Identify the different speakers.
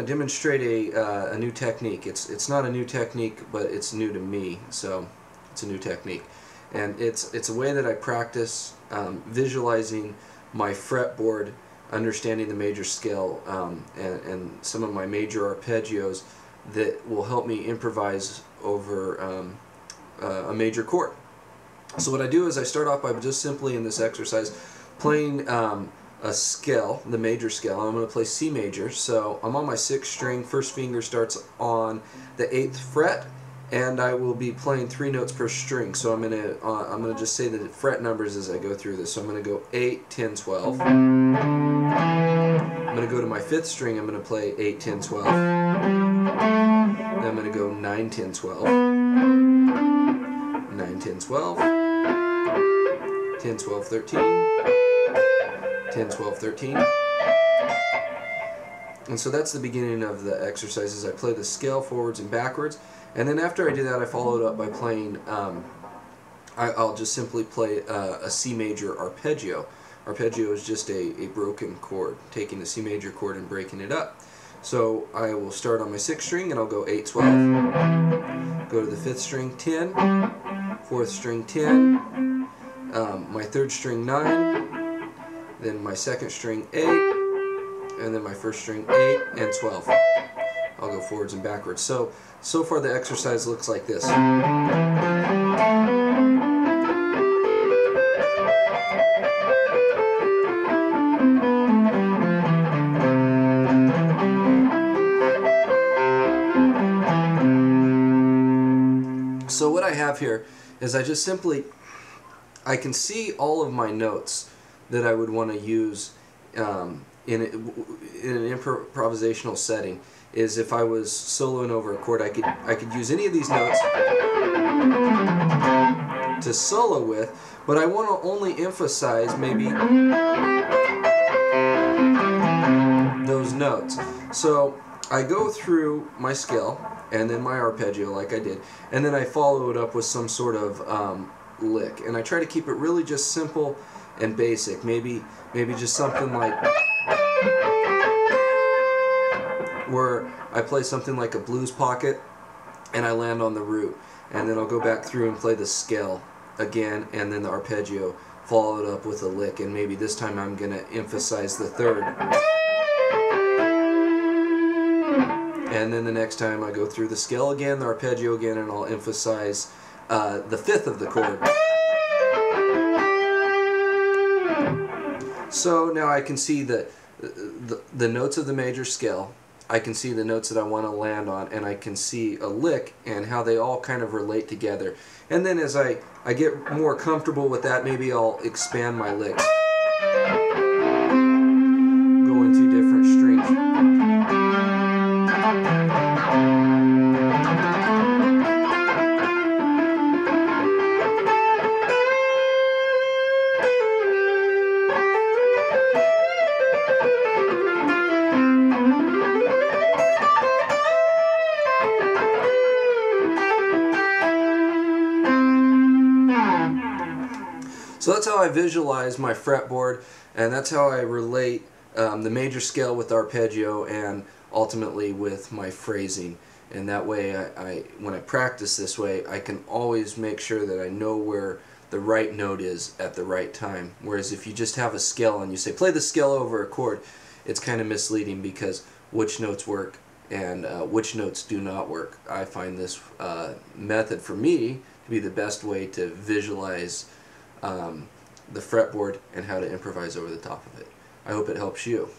Speaker 1: to demonstrate a new technique. It's not a new technique, but it's new to me, so it's a new technique. And it's a way that I practice visualizing my fretboard, understanding the major scale, and some of my major arpeggios that will help me improvise over a major chord. So what I do is I start off by just simply in this exercise playing a scale, the major scale. I'm going to play C major, so I'm on my 6th string, first finger starts on the 8th fret, and I will be playing 3 notes per string. So I'm going to just say the fret numbers as I go through this. So I'm going to go 8, 10, 12. I'm going to go to my 5th string, I'm going to play 8, 10, 12. Then I'm going to go 9, 10, 12. 9, 10, 12. 10, 12, 13. 10, 12, 13. And so that's the beginning of the exercises. I play the scale forwards and backwards, and then after I do that I follow it up by playing, I'll just simply play a C major arpeggio. Arpeggio is just a broken chord, taking the C major chord and breaking it up. So I will start on my 6th string and I'll go 8, 12, go to the 5th string 10, 4th string 10, my 3rd string 9, then my 2nd string 8, and then my 1st string 8 and 12. I'll go forwards and backwards. So far the exercise looks like this. So what I have here is I just simply, I can see all of my notes that I would want to use in an improvisational setting. Is if I was soloing over a chord, I could use any of these notes to solo with, but I want to only emphasize maybe those notes. So I go through my scale and then my arpeggio like I did, and then I follow it up with some sort of lick, and I try to keep it really just simple and basic. Maybe just something like where I play something like a blues pocket and I land on the root, and then I'll go back through and play the scale again, and then the arpeggio, follow it up with a lick, and maybe this time I'm going to emphasize the 3rd. And then the next time I go through the scale again, the arpeggio again, and I'll emphasize the 5th of the chord. So now I can see the notes of the major scale, I can see the notes that I want to land on, and I can see a lick and how they all kind of relate together. And then as I get more comfortable with that, maybe I'll expand my licks, go into different strings. So that's how I visualize my fretboard, and that's how I relate the major scale with arpeggio and ultimately with my phrasing. And that way, when I practice this way, I can always make sure that I know where the right note is at the right time. Whereas if you just have a scale and you say, play the scale over a chord, it's kind of misleading because which notes work and which notes do not work. I find this method for me to be the best way to visualize the fretboard and how to improvise over the top of it. I hope it helps you.